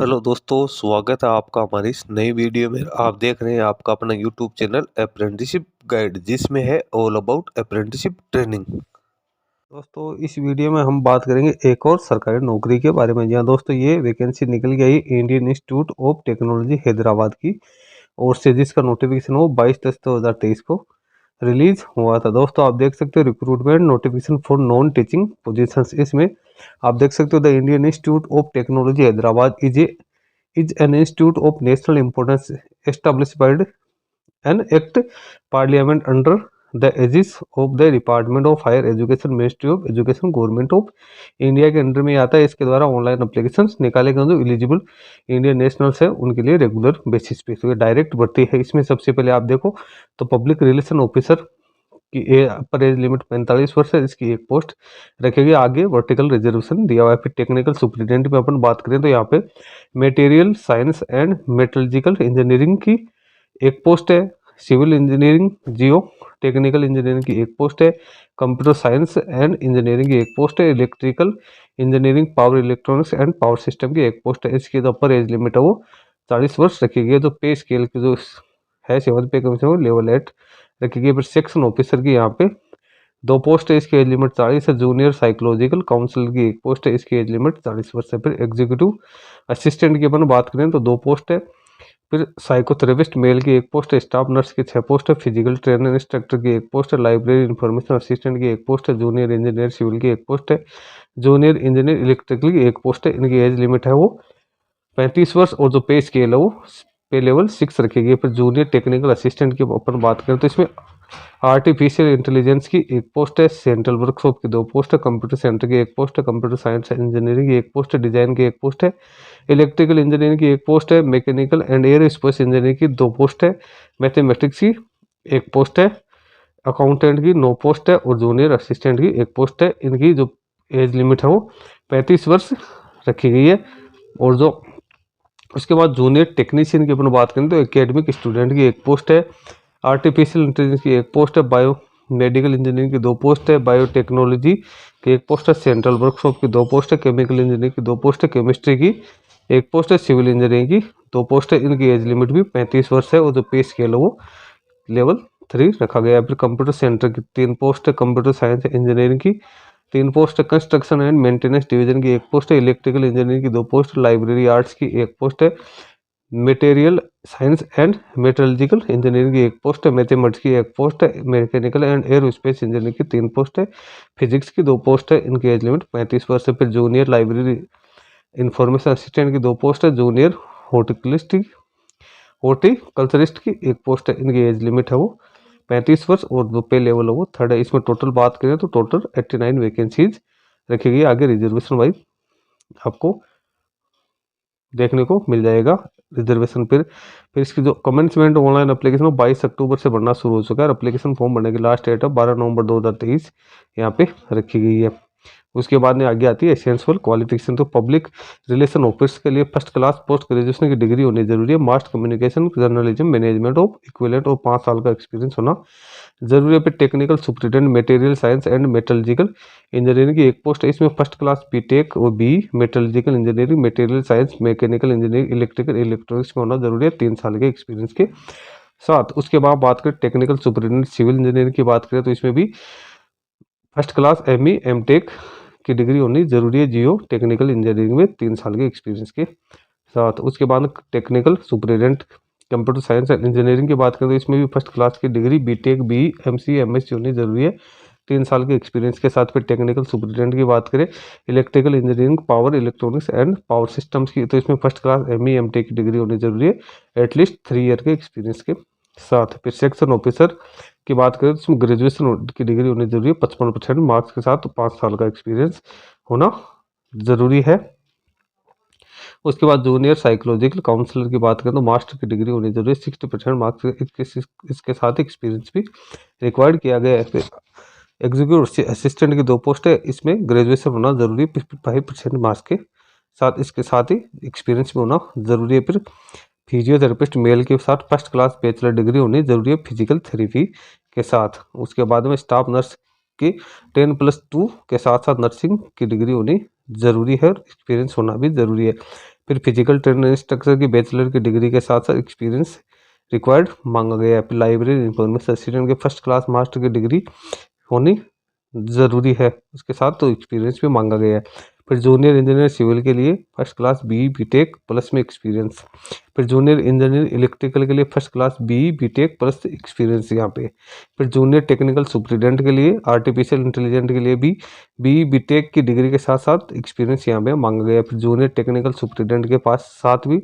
Hello दोस्तों, स्वागत है आपका हमारी इस नई वीडियो में। आप देख रहे हैं आपका अपना यूट्यूब चैनल अप्रेंटिसशिप गाइड, जिसमें है ऑल अबाउट अप्रेंटिसशिप ट्रेनिंग। दोस्तों, इस वीडियो में हम बात करेंगे एक और सरकारी नौकरी के बारे में। जी हाँ दोस्तों, ये वैकेंसी निकल गई Indian institute of technology Hyderabad की ओर से, जिसका नोटिफिकेशन वो 22/10/2023 को रिलीज हुआ था। दोस्तों, आप देख सकते हो recruitment notification for non teaching positions. इसमें आप देख सकते हो the Indian institute of technology Hyderabad is an institute of national importance established by an act parliament under the aegis of the Department of Higher Education, Ministry of Education, Government of India के under में आता है। इसके द्वारा online application निकाले गए जो eligible Indian nationals है उनके लिए रेगुलर बेसिस पे, तो ये डायरेक्ट भर्ती है। इसमें सबसे पहले आप देखो तो पब्लिक रिलेशन ऑफिसर की अपर एज लिमिट 45 वर्ष है। इसकी एक पोस्ट रखेगी। आगे वर्टिकल रिजर्वेशन दिया हुआ है। फिर टेक्निकल सुपरिटेंडेंट में अपन बात करें तो यहाँ पे material science and metallurgical engineering की एक पोस्ट है। Civil engineering geotechnical engineering की एक पोस्ट है। कंप्यूटर साइंस एंड इंजीनियरिंग की एक पोस्ट है। Electrical engineering power electronics and power system की एक पोस्ट है। इसकी जो अपर एज लिमिट है वो 40 वर्ष रखी गई है। जो पे स्केल की जो है 7 पे कमीशन लेवल 8 रखी गई। फिर सेक्शन ऑफिसर की यहाँ पे 2 पोस्ट है। इसकी एज लिमिट 40 है। जूनियर साइकोलॉजिकल काउंसलर की एक पोस्ट है। इसकी एज लिमिट 40 वर्ष है। फिर एग्जीक्यूटिव असिस्टेंट की अपन बात करें तो 2 पोस्ट है। फिर साइकोथेरेपिस्ट मेल की एक पोस्ट है। स्टाफ नर्स की 6 पोस्ट है। फिजिकल ट्रेनर इंस्ट्रक्टर की एक पोस्ट है। लाइब्रेरी इंफॉर्मेशन असिस्टेंट की एक पोस्ट है। जूनियर इंजीनियर सिविल की एक पोस्ट है। जूनियर इंजीनियर इलेक्ट्रिकल की एक पोस्ट है। इनकी एज लिमिट है वो 35 वर्ष और जो पे स्केल है वो पे लेवल 6 रखेगी। फिर जूनियर टेक्निकल असिस्टेंट की अपन बात करें तो इसमें आर्टिफिशियल इंटेलिजेंस की एक पोस्ट है। सेंट्रल वर्कशॉप की 2 पोस्ट है। कंप्यूटर सेंटर की एक पोस्ट है। कंप्यूटर साइंस इंजीनियरिंग की एक पोस्ट है। डिजाइन की एक पोस्ट है। इलेक्ट्रिकल इंजीनियरिंग की एक पोस्ट है। मैकेनिकल एंड एयरोस्पेस इंजीनियरिंग की 2 पोस्ट है। मैथमेटिक्स की एक पोस्ट है। अकाउंटेंट की 9 पोस्ट है और जूनियर असिस्टेंट की एक पोस्ट है। इनकी जो एज लिमिट है वो 35 वर्ष रखी गई है। और जो उसके बाद जूनियर टेक्नीशियन की अपन बात करें तो एकेडमिक स्टूडेंट की एक पोस्ट है। आर्टिफिशियल इंटेलिजेंस की एक पोस्ट है। बायो मेडिकल इंजीनियरिंग की 2 पोस्ट है। बायोटेक्नोलॉजी की एक पोस्ट है। सेंट्रल वर्कशॉप की 2 पोस्ट है। केमिकल इंजीनियरिंग की 2 पोस्ट है। केमिस्ट्री की एक पोस्ट है। सिविल इंजीनियरिंग की 2 पोस्ट है। इनकी एज लिमिट भी 35 वर्ष है और जो पे स्केल है वो लेवल 3 रखा गया है। फिर कंप्यूटर सेंटर की 3 पोस्ट है। कंप्यूटर साइंस इंजीनियरिंग की 3 पोस्ट है। कंस्ट्रक्शन एंड मेंटेनेंस डिवीजन की एक पोस्ट है। इलेक्ट्रिकल इंजीनियरिंग की 2 पोस्ट, लाइब्रेरी आर्ट्स की एक पोस्ट है। Material science and metallurgical engineering की एक पोस्ट है। मैथमेटिक्स की एक पोस्ट है। मैकेनिकल एंड एयरोस्पेस इंजीनियरिंग की 3 पोस्ट है। फिजिक्स की 2 पोस्ट है। इनकी एज लिमिट 35 वर्ष है। फिर जूनियर लाइब्रेरी इंफॉर्मेशन असिस्टेंट की 2 पोस्ट है। जूनियर हॉर्टिकल्चरिस्ट की एक पोस्ट है। इनकी एज लिमिट है वो 35 वर्ष और जो पे लेवल है वो 3rd है। इसमें टोटल बात करें तो टोटल 89 वैकेंसीज रखी गई। आगे रिजर्वेशन वाइज आपको देखने को मिल जाएगा रिजर्वेशन। फिर इसकी जो कमेंसमेंट ऑनलाइन एप्लीकेशन 22 अक्टूबर से भरना शुरू हो चुका है। एप्लीकेशन फॉर्म भरने की लास्ट डेट है 12 नवंबर 2023 यहाँ पे रखी गई है। उसके बाद में आगे आती है एसेंशियल क्वालिफिकेशन। तो पब्लिक रिलेशन ऑफिस के लिए 1st क्लास पोस्ट ग्रेजुएशन की डिग्री होनी जरूरी है। Mass communication journalism management of equivalent और 5 साल का एक्सपीरियंस होना जरूरी है। फिर technical superintendent material science and metallurgical engineering की एक पोस्ट है। इसमें 1st क्लास बीटेक और B metallurgical engineering material science mechanical engineering electrical electronics में होना जरूरी है 3 साल के एक्सपीरियंस के साथ। उसके बाद बात करें टेक्निकल सुपरिटेंडेंट सिविल इंजीनियरिंग की बात करें तो इसमें भी 1st क्लास ME MTech की डिग्री होनी जरूरी है जियो टेक्निकल इंजीनियरिंग में 3 साल के एक्सपीरियंस के साथ। उसके बाद technical superintendent computer science and engineering की बात करें तो इसमें भी 1st क्लास की degree B Tech B MCA MSc होनी जरूरी है 3 साल के एक्सपीरियंस के साथ। फिर टेक्निकल सुपरिटेंडेंट की बात करें electrical engineering power electronics and power systems की तो इसमें 1st क्लास ME MTech की डिग्री होनी जरूरी है एटलीस्ट 3 ईयर के एक्सपीरियंस के साथ। फिर सेक्शन ऑफिसर की बात करें तो इसमें ग्रेजुएशन की डिग्री होनी जरूरी है 55% मार्क्स के साथ। 5 साल का एक्सपीरियंस होना जरूरी है। उसके बाद जूनियर साइकोलॉजिकल काउंसलर की बात करें तो मास्टर की डिग्री होनी जरूरी है 60% मार्क्स इसके साथ एक्सपीरियंस भी रिक्वायर्ड किया गया है। एग्जीक्यूटिव असिस्टेंट की 2 पोस्ट है। इसमें ग्रेजुएशन होना जरूरी है 55% मार्क्स के साथ। इसके साथ ही एक्सपीरियंस भी होना जरूरी है। फिर फिजियोथेरेपिस्ट मेल के साथ 1st क्लास बैचलर डिग्री होनी जरूरी है फिजिकल थेरेपी के साथ। उसके बाद में स्टाफ नर्स की 10+2 के साथ साथ नर्सिंग की डिग्री होनी जरूरी है और एक्सपीरियंस होना भी जरूरी है। फिर फिजिकल ट्रेनर इंस्ट्रक्टर की बैचलर की डिग्री के साथ साथ एक्सपीरियंस रिक्वायर्ड मांगा गया है। फिर लाइब्रेरी इंफॉर्मेशन असिस्टेंट के फर्स्ट क्लास मास्टर की डिग्री होनी ज़रूरी है, उसके साथ तो एक्सपीरियंस भी मांगा गया है। फिर जूनियर इंजीनियर सिविल के लिए first class B B Tech plus में एक्सपीरियंस। फिर जूनियर इंजीनियर इलेक्ट्रिकल के लिए first class B B Tech plus experience यहाँ पे। फिर जूनियर टेक्निकल सुपरिटेंडेंट के लिए आर्टिफिशियल इंटेलिजेंट के लिए भी बी बीटेक की डिग्री के साथ साथ एक्सपीरियंस यहाँ पे मांगा गया। फिर जूनियर टेक्निकल सुपरिटेंडेंट के पास साथ भी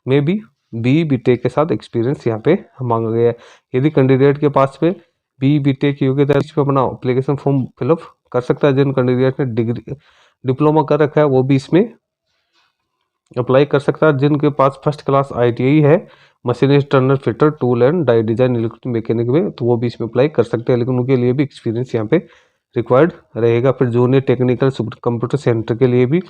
में भी बी बीटेक के साथ एक्सपीरियंस यहाँ पे मांगा गया है। यदि कैंडिडेट के पास में बी बीटेक की योग्यता इस पर अपना एप्लीकेशन फॉर्म फिलअप कर सकता है। जिन कैंडिडेट ने डिग्री डिप्लोमा कर रखा है वो भी इसमें अप्लाई कर सकता है। जिनके पास फर्स्ट क्लास आईटीआई है machinist turner fitter tool and die design electric mechanic में, तो वो भी इसमें अप्लाई कर सकते हैं, लेकिन उनके लिए भी एक्सपीरियंस यहाँ पे रिक्वायर्ड रहेगा। फिर जूनियर टेक्निकल कंप्यूटर सेंटर के लिए भी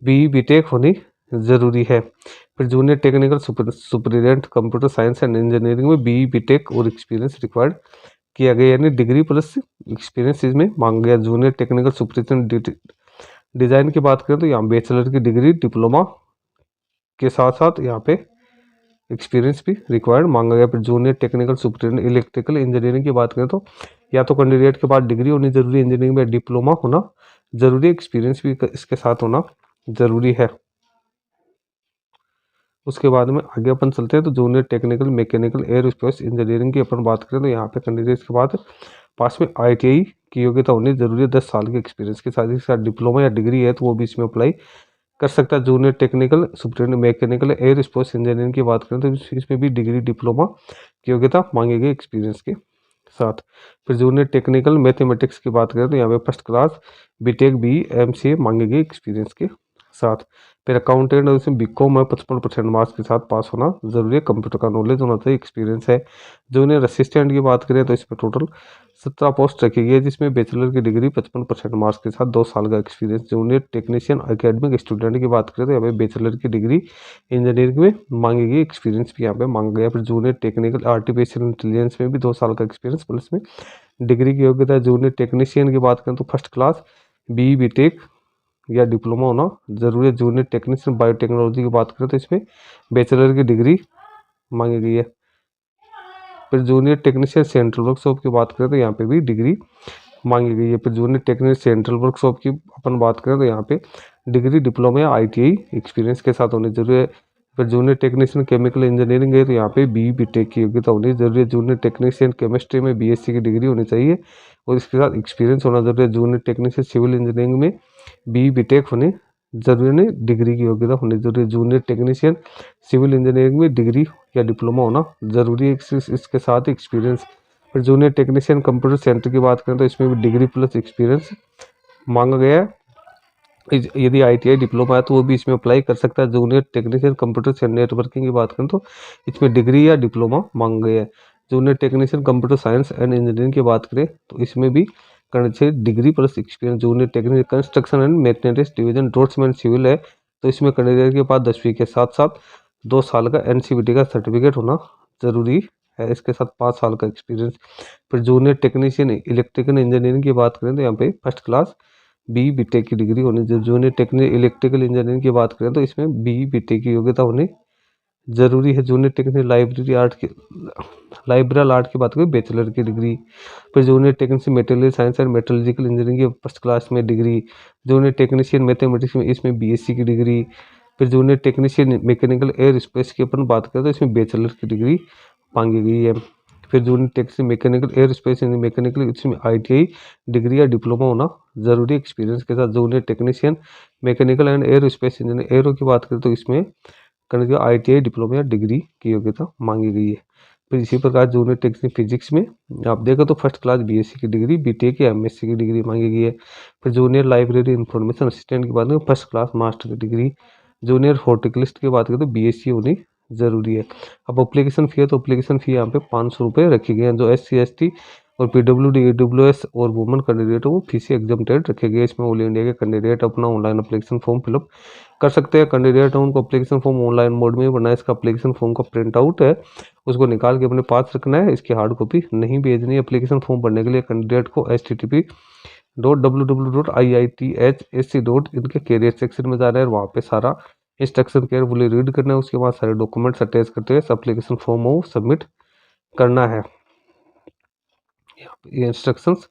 बी बीटेक होनी ज़रूरी है। फिर junior technical superintendent computer science and engineering में बी बीटेक और एक्सपीरियंस रिक्वायर्ड किया गया, यानी डिग्री प्लस एक्सपीरियंस इसमें मांगा गया। जूनियर टेक्निकल सुपरिटेंडेंट डिज़ाइन की बात करें तो यहाँ बैचलर की डिग्री डिप्लोमा के साथ साथ यहाँ पे एक्सपीरियंस भी रिक्वायर्ड मांगा गया। फिर junior technical superintendent electrical engineering की बात करें तो या तो कैंडिडेट के पास डिग्री होनी जरूरी, इंजीनियरिंग में डिप्लोमा होना जरूरी, एक्सपीरियंस भी इसके साथ होना जरूरी है। उसके बाद में आगे अपन चलते हैं तो junior technical mechanical aerospace engineering की अपन बात करें तो यहाँ पे कैंडिडेट्स के बाद पास में आईटीआई की योग्यता होनी जरूरी है। 10 साल के एक्सपीरियंस के साथ ही साथ डिप्लोमा या डिग्री है तो वो भी इसमें अप्लाई कर सकता है। Junior technical superintendent mechanical aerospace engineering की बात करें तो इसमें भी डिग्री डिप्लोमा की योग्यता मांगी गई एक्सपीरियंस के साथ। फिर जूनियर टेक्निकल मैथमेटिक्स की बात करें तो यहाँ पे first class B Tech B MCA मांगी गई एक्सपीरियंस के साथ। फिर अकाउंटेंट और उसमें बीकॉम में 55% मार्क्स के साथ पास होना जरूरी है, कंप्यूटर का नॉलेज होना चाहिए, एक्सपीरियंस है। जूनियर असिस्टेंट की बात करें तो इसमें टोटल 17 पोस्ट रखी गई है, जिसमें बैचलर की डिग्री 55% मार्क्स के साथ 2 साल का experience. Junior technician academic student की बात करें तो यहाँ पे बैचलर की डिग्री इंजीनियरिंग में मांगी गई, एक्सपीरियंस भी यहाँ पे मांगा गया। फिर जूनियर टेक्निकल आर्टिफिशियल इंटेलिजेंस में भी 2 साल का एक्सपीरियंस प्लस में डिग्री की योग्यता है। जूनियर टेक्नीशियन की बात करें तो फर्स्ट क्लास बी बीटेक या डिप्लोमा होना जरूरी है। जूनियर टेक्नीशियन बायोटेक्नोलॉजी की बात करें तो इसमें बैचलर की डिग्री मांगी गई है। फिर जूनियर टेक्नीशियन सेंट्रल वर्कशॉप की बात करें तो यहाँ पे भी डिग्री मांगी गई है। फिर जूनियर टेक्नीशियन सेंट्रल वर्कशॉप की अपन बात करें तो यहाँ पे डिग्री डिप्लोमा या आईटीआई एक्सपीरियंस के साथ होनी जरूरी है। फिर जूनियर टेक्नीशियन केमिकल इंजीनियरिंग है तो यहाँ पे बी बीटेक की योग्यता होनी जरूरी है। जूनियर टेक्नीशियन केमिस्ट्री में बीएससी की डिग्री होनी चाहिए और इसके साथ एक्सपीरियंस होना जरूरी है। जूनियर टेक्नीशियन सिविल इंजीनियरिंग में बी बीटेक होनी जरूरी नहीं, डिग्री की योग्यता होनी जरूरी है। जूनियर टेक्नीशियन सिविल इंजीनियरिंग में डिग्री या डिप्लोमा होना जरूरी है, इसके साथ एक्सपीरियंस। फिर जूनियर टेक्नीशियन कंप्यूटर सेंटर की बात करें तो इसमें भी डिग्री प्लस एक्सपीरियंस मांगा गया है। यदि आईटीआई डिप्लोमा है तो वो भी इसमें अप्लाई कर सकता है। जूनियर टेक्नीशियन कंप्यूटर नेटवर्किंग की बात करें तो इसमें डिग्री या डिप्लोमा मांगा गया है। Junior technician computer science and engineering की बात करें तो इसमें भी करना चाहिए degree plus experience. Junior technical construction and maintenance division draftsman civil है तो इसमें कैंडिडेट के पास 10वीं के साथ साथ 2 साल का एनसीवीटी का सर्टिफिकेट होना जरूरी है, इसके साथ 5 साल का एक्सपीरियंस। फिर जूनियर टेक्नीशियन इलेक्ट्रिकल इंजीनियरिंग की बात करें तो यहाँ पे फर्स्ट क्लास बी बीटेक की डिग्री होनी। जूनियर टेक्निकल इलेक्ट्रिकल इंजीनियरिंग की बात करें तो इसमें बी बीटेक की योग्यता होनी जरूरी है। जूनियर टेक्निकल लाइब्रेरी आर्ट की बात करें बैचलर की डिग्री। फिर junior technician material science and metallurgical engineering की फर्स्ट क्लास में डिग्री। जूनियर टेक्नीशियन मैथमेटिक्स में इसमें बीएससी की डिग्री। फिर junior technician mechanical air space की अपन बात करें तो इसमें बैचलर की डिग्री मांगी गई है। फिर junior technician mechanical air space mechanical इसमें आईटीआई डिग्री या डिप्लोमा होना जरूरी एक्सपीरियंस के साथ। Junior technician mechanical and air space engineer aero की बात करें तो इसमें आईटीआई डिप्लोमा या डिग्री की योग्यता मांगी गई है। फिर इसी प्रकार जूनियर टेक्निकल फिजिक्स में आप देखो तो फर्स्ट क्लास बीएससी की डिग्री बीटेक या एमएससी की डिग्री मांगी गई है। फिर जूनियर लाइब्रेरी इंफॉर्मेशन असिस्टेंट की बात करें फर्स्ट क्लास मास्टर की डिग्री। जूनियर हॉर्टिकलिस्ट की बात करें तो बीएससी होनी जरूरी है। अब एप्लीकेशन फ़ी है तो एप्लीकेशन फ़ी यहाँ पे 500 रुपये रखी गई है। जो SC/ST और PWD EWS और वुमेन कैंडिडेट है वो फी से एग्जम्प्टेड रखे गए। इसमें ऑल इंडिया के कैंडिडेट अपना ऑनलाइन एप्लीकेशन फॉर्म फिलअप कर सकते हैं। कैंडिडेट है उनको एप्लीकेशन फॉर्म ऑनलाइन मोड में बनना है। इसका एप्लीकेशन फॉर्म का प्रिंट आउट है उसको निकाल के अपने पास रखना है, इसकी हार्ड कॉपी नहीं भेजनी है। एप्लीकेशन फॉर्म भरने के लिए कैंडिडेट को http://iithsc.in के कैरियर सेक्शन में जाना है, वहाँ पे सारा इंस्ट्रक्शन केयरफुली रीड करना है, उसके बाद सारे डॉक्यूमेंट्स अटैच करते हुए एप्लीकेशन फॉर्म को सबमिट करना है। ये इंस्ट्रक्शंस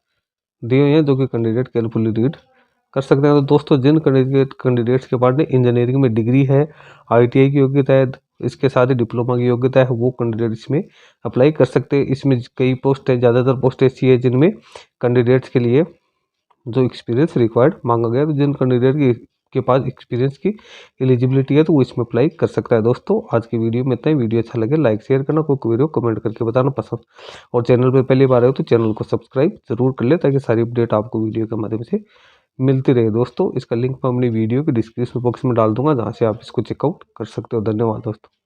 दिए हुए हैं जो कि कैंडिडेट केयरफुली रीड कर सकते हैं। तो दोस्तों जिन कैंडिडेट्स के पास इंजीनियरिंग में डिग्री है, ITI की योग्यता है, इसके साथ ही डिप्लोमा की योग्यता है, वो कैंडिडेट इसमें अप्लाई कर सकते हैं। इसमें कई पोस्ट है, ज़्यादातर पोस्ट ऐसी है जिनमें कैंडिडेट्स के लिए जो एक्सपीरियंस रिक्वायर्ड मांगा गया है। तो जिन कैंडिडेट के पास एक्सपीरियंस की एलिजिबिलिटी है तो वो इसमें अप्लाई कर सकता है। दोस्तों आज की वीडियो में इतना ही। वीडियो अच्छा लगे लाइक शेयर करना, कोई वीडियो कमेंट करके बताना पसंद, और चैनल पे पहली बार आए हो तो चैनल को सब्सक्राइब जरूर कर ले ताकि सारी अपडेट आपको वीडियो के माध्यम से मिलती रहे। दोस्तों इसका लिंक मैं अपनी वीडियो के डिस्क्रिप्शन बॉक्स में डाल दूंगा, जहाँ से आप इसको चेकआउट कर सकते हो। धन्यवाद दोस्तों।